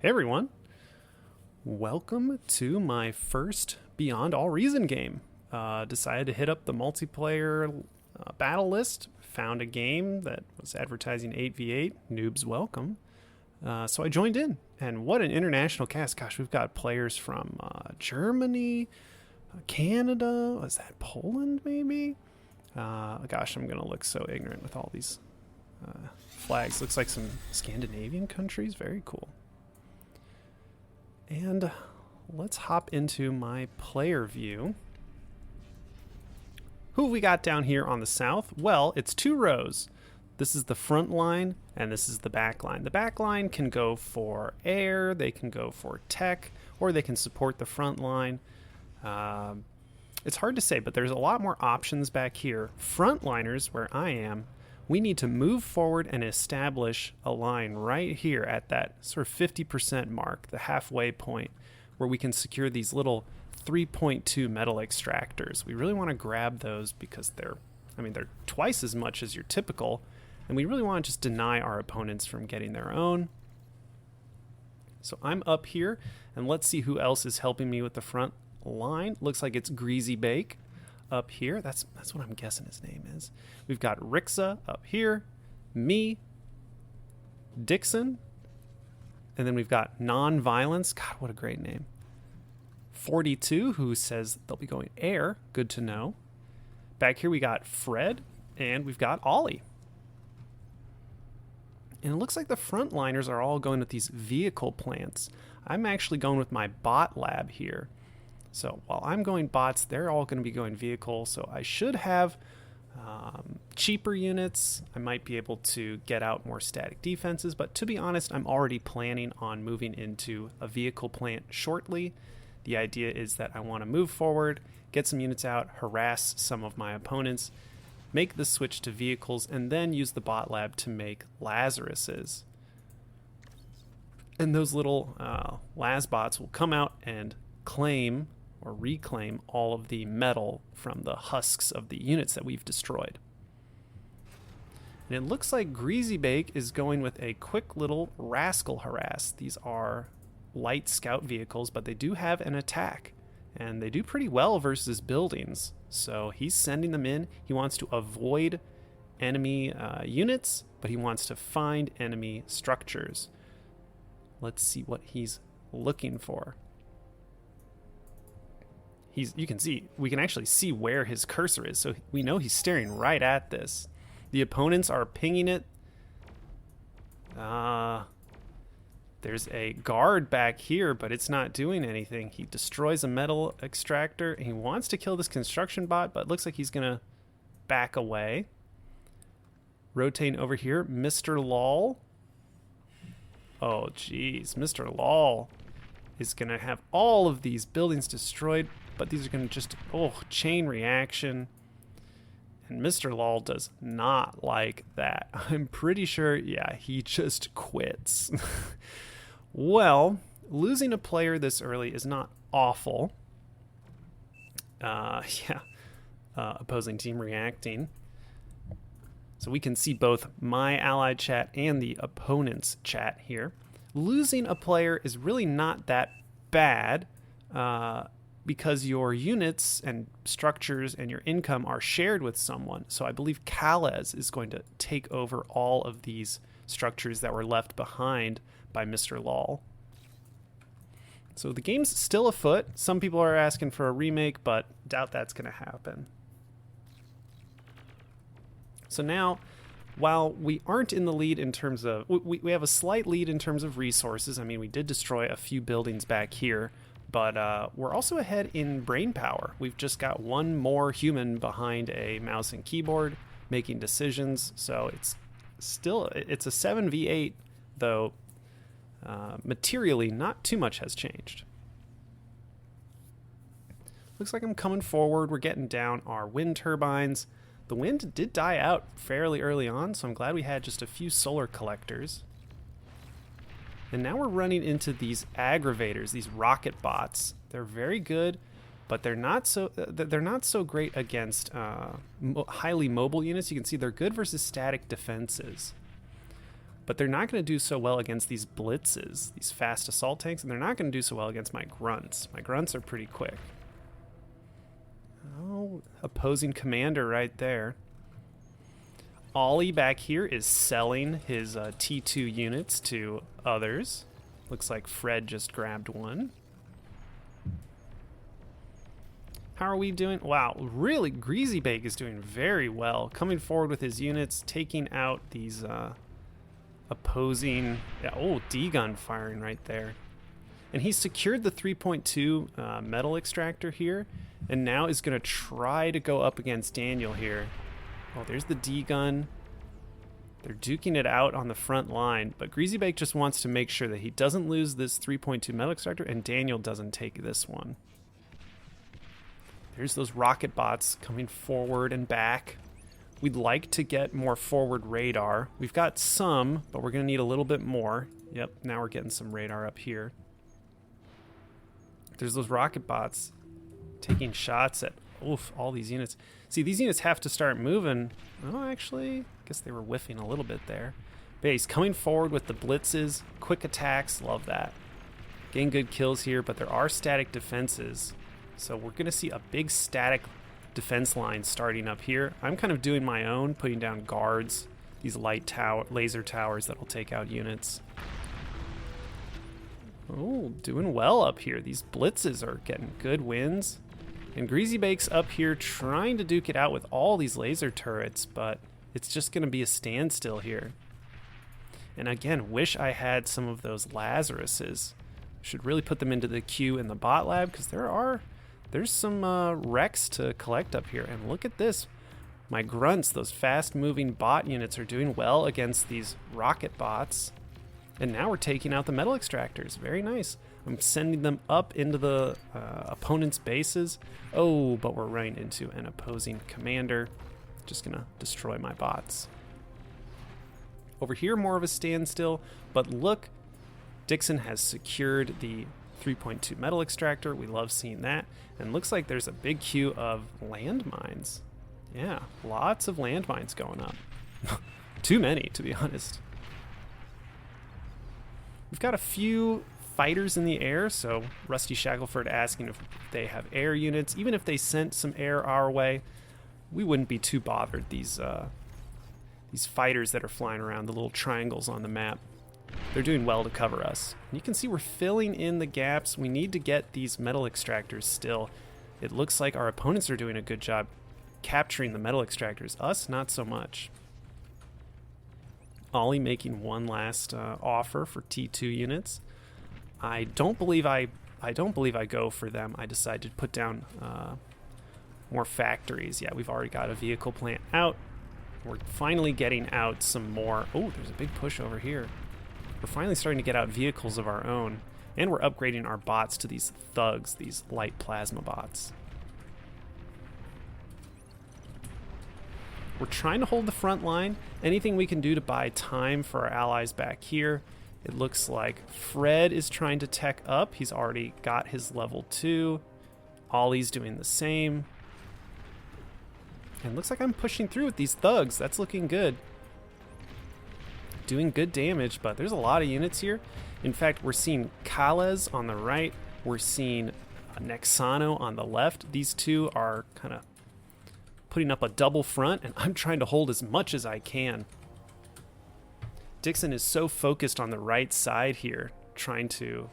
Hey everyone, welcome to my first Beyond All Reason game. Decided to hit up the multiplayer battle list, found a game that was advertising 8v8, noobs welcome. So I joined in, and what an international cast. Gosh, we've got players from Germany, Canada, was that Poland maybe? Gosh, I'm going to look so ignorant with all these flags. Looks like some Scandinavian countries, very cool. And let's hop into my player view. Who have we got down here on the south? Well, it's two rows. This is the front line, and this is the back line. The back line can go for air, they can go for tech, or they can support the front line. It's hard to say, but there's a lot more options back here. Frontliners, where I am, we need to move forward and establish a line right here at that sort of 50% mark, the halfway point, where we can secure these little 3.2 metal extractors. We really want to grab those because they're twice as much as your typical, and we really want to just deny our opponents from getting their own. So I'm up here, and let's see who else is helping me with the front line. Looks like it's Greasy Bake up here. That's what I'm guessing his name is. We've got Rixa up here, me, Dixon, and then we've got Non-Violence. God, what a great name. 42, who says they'll be going air. Good to know. Back here we got Fred, and we've got Ollie. And it looks like the frontliners are all going with these vehicle plants. I'm actually going with my bot lab here. So while I'm going bots, they're all going to be going vehicle. So I should have cheaper units. I might be able to get out more static defenses. But to be honest, I'm already planning on moving into a vehicle plant shortly. The idea is that I want to move forward, get some units out, harass some of my opponents, make the switch to vehicles, and then use the bot lab to make Lazaruses. And those little Lazbots will come out and claim or reclaim all of the metal from the husks of the units that we've destroyed. And it looks like Greasy Bake is going with a quick little Rascal Harass. These are light scout vehicles, but they do have an attack, and they do pretty well versus buildings. So he's sending them in. He wants to avoid enemy units, but he wants to find enemy structures. Let's see what he's looking for. You can see, we can actually see where his cursor is, so we know he's staring right at this. The opponents are pinging it. There's a guard back here, but it's not doing anything. He destroys a metal extractor, and he wants to kill this construction bot, but looks like he's gonna back away. Rotating over here, Mr. Lol. Oh, geez, Mr. Lol is gonna have all of these buildings destroyed, but these are going to just, chain reaction. And Mr. Lol does not like that. I'm pretty sure, yeah, he just quits. Well, losing a player this early is not awful. Opposing team reacting. So we can see both my allied chat and the opponent's chat here. Losing a player is really not that bad, because your units and structures and your income are shared with someone. So I believe Kalez is going to take over all of these structures that were left behind by Mr. Lol. So the game's still afoot. Some people are asking for a remake, but doubt that's going to happen. So now, while we aren't in the lead in terms of... We have a slight lead in terms of resources. I mean, we did destroy a few buildings back here, but we're also ahead in brain power. We've just got one more human behind a mouse and keyboard making decisions. So it's a 7v8, though materially not too much has changed. Looks like I'm coming forward. We're getting down our wind turbines. The wind did die out fairly early on, so I'm glad we had just a few solar collectors. And now we're running into these aggravators, these rocket bots. They're very good, but they're not so great against highly mobile units. You can see they're good versus static defenses. but they're not going to do so well against these blitzes, these fast assault tanks, and they're not going to do so well against my grunts. My grunts are pretty quick. Oh, opposing commander right there. Ollie back here is selling his T2 units to others. Looks like Fred just grabbed one. How are we doing? Wow, really, Greasy Bake is doing very well. Coming forward with his units, taking out these opposing... Yeah, oh, D-gun firing right there. And he's secured the 3.2 metal extractor here, and now is going to try to go up against Daniel here. Oh, there's the D-gun. They're duking it out on the front line, but Greasy Bake just wants to make sure that he doesn't lose this 3.2 metal extractor, and Daniel doesn't take this one. There's those rocket bots coming forward and back. We'd like to get more forward radar. We've got some, but we're going to need a little bit more. Yep, now we're getting some radar up here. There's those rocket bots taking shots at all these units. See, these units have to start moving. Oh, actually, I guess they were whiffing a little bit there. But he's coming forward with the blitzes, quick attacks. Love that. Getting good kills here, but there are static defenses. So we're going to see a big static defense line starting up here. I'm kind of doing my own, putting down guards, these laser towers that'll take out units. Oh, doing well up here. These blitzes are getting good wins. And Greasy Bake's up here trying to duke it out with all these laser turrets, but it's just going to be a standstill here. And again, wish I had some of those Lazaruses. Should really put them into the queue in the bot lab, because there's some wrecks to collect up here. And look at this. My grunts, those fast-moving bot units, are doing well against these rocket bots. And now we're taking out the metal extractors. Very nice. I'm sending them up into the opponent's bases. Oh, but we're running into an opposing commander. Just going to destroy my bots. Over here, more of a standstill. But look, Dixon has secured the 3.2 metal extractor. We love seeing that. And looks like there's a big queue of landmines. Yeah, lots of landmines going up. Too many, to be honest. We've got a few fighters in the air, so Rusty Shackleford asking if they have air units. Even if they sent some air our way, we wouldn't be too bothered. These fighters that are flying around, the little triangles on the map, they're doing well to cover us. And you can see we're filling in the gaps. We need to get these metal extractors still. It looks like our opponents are doing a good job capturing the metal extractors. Us, not so much. Ollie making one last offer for T2 units. I don't believe I go for them. I decide to put down more factories. Yeah, we've already got a vehicle plant out. We're finally getting out some more. Oh, there's a big push over here. We're finally starting to get out vehicles of our own, and we're upgrading our bots to these thugs, these light plasma bots. We're trying to hold the front line. Anything we can do to buy time for our allies back here. It looks like Fred is trying to tech up. He's already got his level 2. Ollie's doing the same. And looks like I'm pushing through with these thugs. That's looking good. Doing good damage, but there's a lot of units here. In fact, we're seeing Kales on the right. We're seeing Nexano on the left. These two are kind of putting up a double front, and I'm trying to hold as much as I can. Dixon is so focused on the right side here, trying to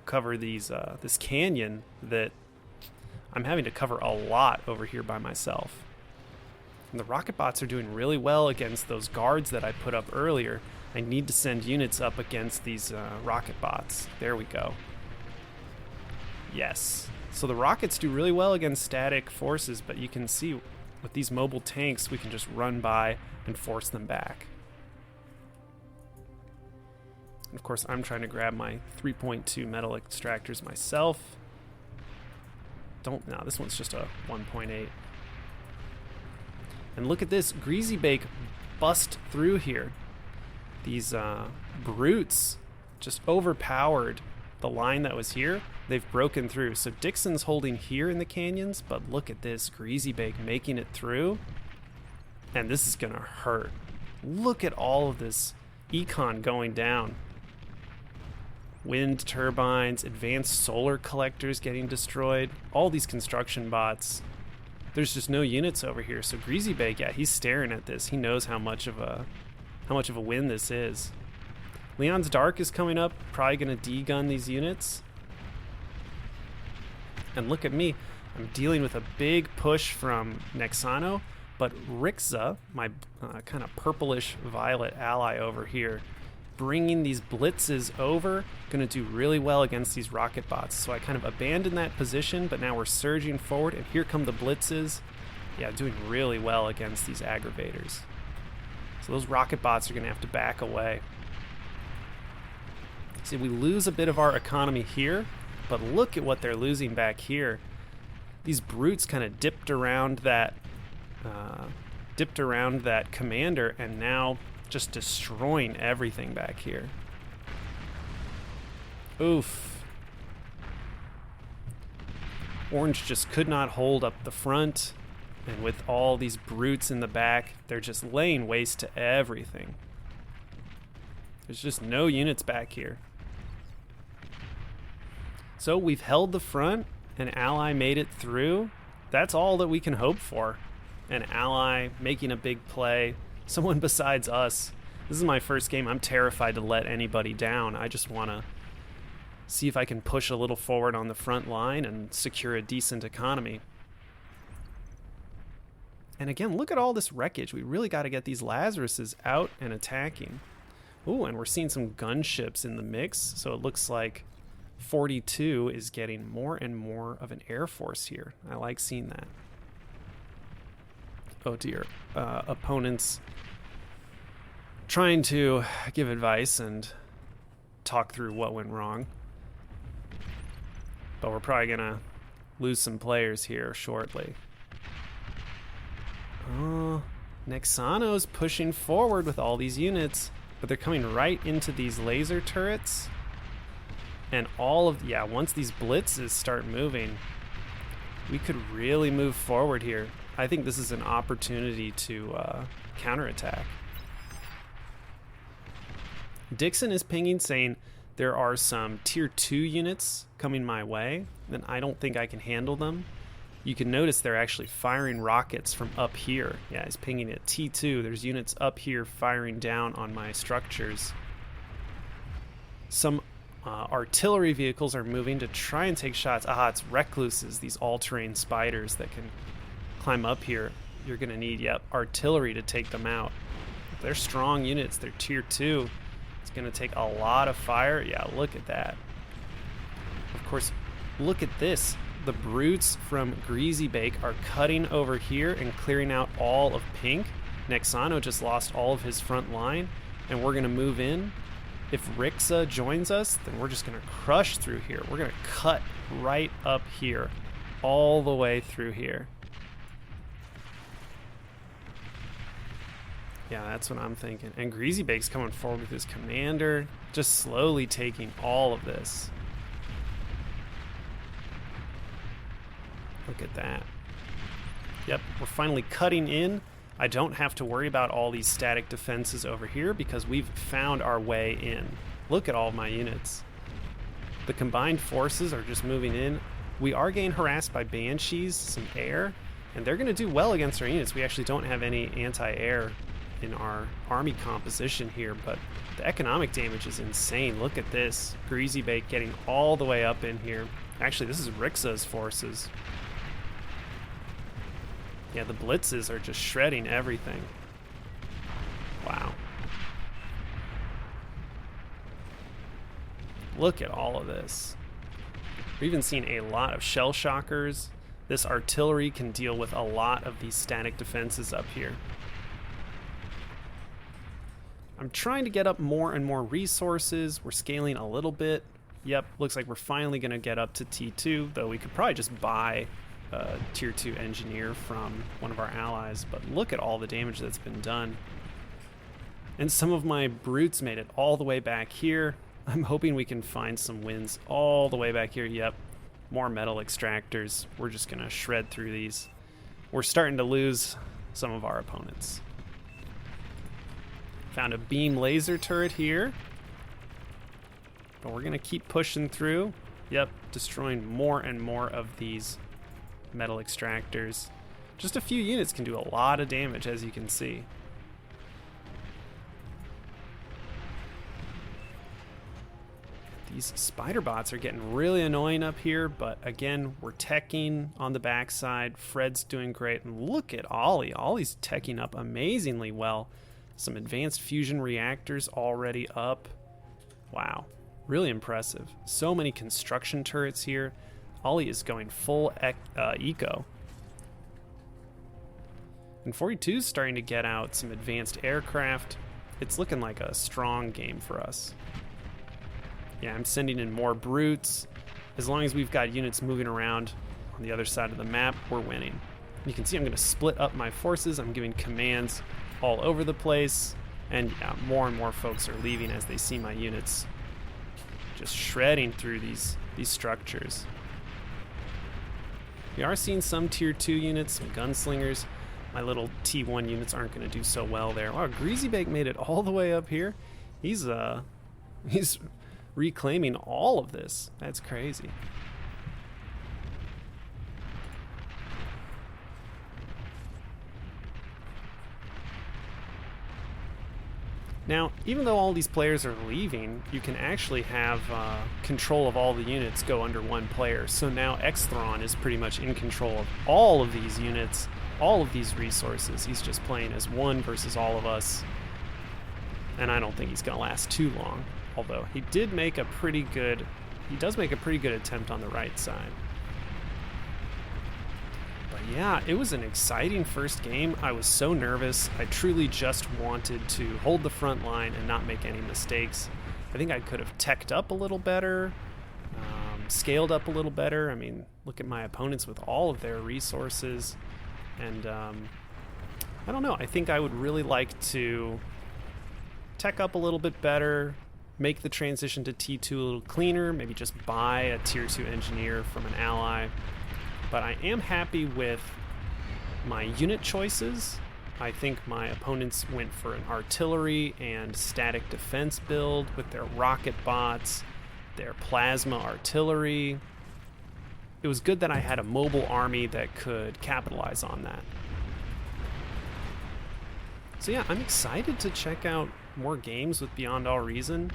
cover these this canyon, that I'm having to cover a lot over here by myself. And the rocket bots are doing really well against those guards that I put up earlier. I need to send units up against these rocket bots. There we go. Yes. So the rockets do really well against static forces, but you can see with these mobile tanks, we can just run by and force them back. And of course, I'm trying to grab my 3.2 metal extractors myself. No, this one's just a 1.8. And look at this, Greasy Bake bust through here. These brutes just overpowered the line that was here. They've broken through. So Dixon's holding here in the canyons, but look at this, Greasy Bake making it through. And this is gonna hurt. Look at all of this econ going down. Wind turbines, advanced solar collectors getting destroyed. All these construction bots. There's just no units over here. So Greasy Bake, yeah, he's staring at this. He knows how much of a win this is. Leon's Dark is coming up, probably gonna D-gun these units. And look at me, I'm dealing with a big push from Nexano, but Rixa, my kind of purplish violet ally over here, bringing these blitzes over, gonna do really well against these rocket bots. So I kind of abandoned that position, but now we're surging forward, and here come the blitzes. Yeah, doing really well against these aggravators. So those rocket bots are gonna have to back away. See, we lose a bit of our economy here, but look at what they're losing back here. These brutes kind of dipped around that commander, and now just destroying everything back here. Oof. Orange just could not hold up the front, and with all these brutes in the back, they're just laying waste to everything. There's just no units back here. So we've held the front, an ally made it through. That's all that we can hope for. An ally making a big play, someone besides us. This is my first game. I'm terrified to let anybody down. I just want to see if I can push a little forward on the front line and secure a decent economy. And again, look at all this wreckage. We really got to get these Lazaruses out and attacking. Ooh, and we're seeing some gunships in the mix, so it looks like 42 is getting more and more of an air force here. I like seeing that. Oh dear. Opponents trying to give advice and talk through what went wrong. But we're probably going to lose some players here shortly. Oh, Nexano's pushing forward with all these units, but they're coming right into these laser turrets. And once these blitzes start moving, we could really move forward here. I think this is an opportunity to counterattack. Dixon is pinging, saying there are some tier 2 units coming my way, and I don't think I can handle them. You can notice they're actually firing rockets from up here. Yeah, he's pinging at T2. There's units up here firing down on my structures. Some artillery vehicles are moving to try and take shots. It's recluses, these all-terrain spiders that can climb up here. You're going to need, artillery to take them out. They're strong units. They're tier 2. It's going to take a lot of fire. Yeah, look at that. Of course, look at this. The brutes from Greasy Bake are cutting over here and clearing out all of pink. Nexano just lost all of his front line, and we're going to move in. If Rixa joins us, then we're just going to crush through here. We're going to cut right up here, all the way through here. Yeah, that's what I'm thinking. And Greasy Bake's coming forward with his commander, just slowly taking all of this. Look at that. Yep, we're finally cutting in. I don't have to worry about all these static defenses over here because we've found our way in. Look at all my units. The combined forces are just moving in. We are getting harassed by Banshees, some air, and they're going to do well against our units. We actually don't have any anti-air in our army composition here, but the economic damage is insane. Look at this. Greasy Bake getting all the way up in here. Actually, this is Rixa's forces. Yeah, the blitzes are just shredding everything. Wow. Look at all of this. We've even seen a lot of shell shockers. This artillery can deal with a lot of these static defenses up here. I'm trying to get up more and more resources. We're scaling a little bit. Yep, looks like we're finally going to get up to T2, though we could probably just buy a tier 2 engineer from one of our allies, but look at all the damage that's been done. And some of my brutes made it all the way back here. I'm hoping we can find some wins all the way back here. Yep, more metal extractors. We're just gonna shred through these. We're starting to lose some of our opponents. Found a beam laser turret here. But we're going to keep pushing through. Yep, destroying more and more of these metal extractors. Just a few units can do a lot of damage, as you can see. These spider bots are getting really annoying up here, but again, we're teching on the backside. Fred's doing great, and look at Ollie. Ollie's teching up amazingly well. Some advanced fusion reactors already up. Wow, really impressive. So many construction turrets here. Ollie is going full eco. And 42 is starting to get out some advanced aircraft. It's looking like a strong game for us. Yeah, I'm sending in more brutes. As long as we've got units moving around on the other side of the map, we're winning. You can see I'm going to split up my forces. I'm giving commands all over the place. And yeah, more and more folks are leaving as they see my units just shredding through these structures. We are seeing some tier 2 units, some gunslingers. My little T1 units aren't going to do so well there. Wow, Greasy Bake made it all the way up here. He's reclaiming all of this. That's crazy. Now, even though all these players are leaving, you can actually have control of all the units go under one player. So now Xthron is pretty much in control of all of these units, all of these resources. He's just playing as one versus all of us. And I don't think he's going to last too long. Although he does make a pretty good attempt on the right side. But yeah, it was an exciting first game. I was so nervous. I truly just wanted to hold the front line and not make any mistakes. I think I could have teched up a little better, scaled up a little better. I mean, look at my opponents with all of their resources. And I don't know. I think I would really like to tech up a little bit better, make the transition to T2 a little cleaner, maybe just buy a tier 2 engineer from an ally. But I am happy with my unit choices. I think my opponents went for an artillery and static defense build with their rocket bots, their plasma artillery. It was good that I had a mobile army that could capitalize on that. So yeah, I'm excited to check out more games with Beyond All Reason.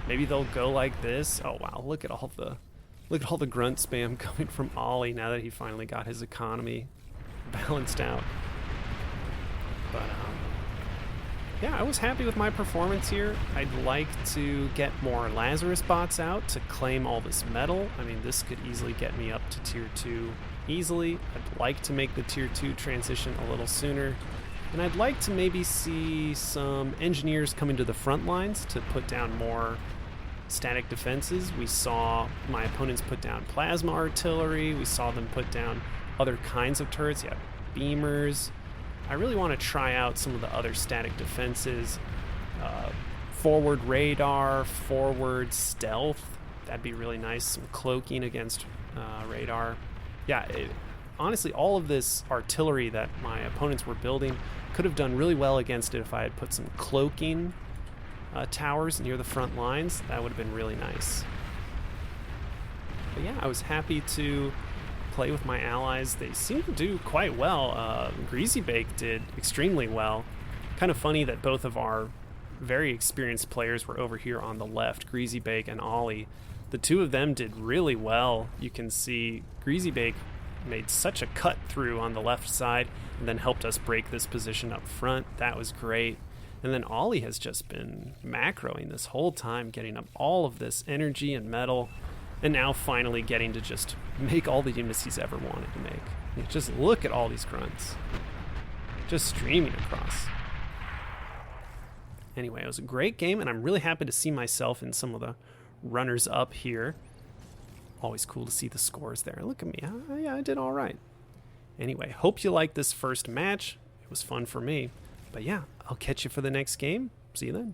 Maybe they'll go like this. Oh wow, look at all the grunt spam coming from Ollie now that he finally got his economy balanced out. But yeah, I was happy with my performance here. I'd like to get more Lazarus bots out to claim all this metal. I mean, this could easily get me up to tier 2 easily. I'd like to make the tier 2 transition a little sooner. And I'd like to maybe see some engineers come into the front lines to put down more static defenses. We saw my opponents put down plasma artillery. We saw them put down other kinds of turrets. Yeah, beamers. I really want to try out some of the other static defenses. Forward radar, forward stealth. That'd be really nice. Some cloaking against radar. Yeah, honestly, all of this artillery that my opponents were building could have done really well against it if I had put some cloaking towers near the front lines. That would have been really nice. But yeah, I was happy to play with my allies. They seem to do quite well. Greasy Bake did extremely well. Kind of funny that both of our very experienced players were over here on the left, Greasy Bake and Ollie. The two of them did really well. You can see Greasy Bake made such a cut through on the left side and then helped us break this position up front. That was great. And then Ollie has just been macroing this whole time, getting up all of this energy and metal, and now finally getting to just make all the units he's ever wanted to make. Just look at all these grunts. Just streaming across. Anyway, it was a great game, and I'm really happy to see myself in some of the runners up here. Always cool to see the scores there. Look at me. Yeah, I did all right. Anyway, hope you liked this first match. It was fun for me. But yeah, I'll catch you for the next game. See you then.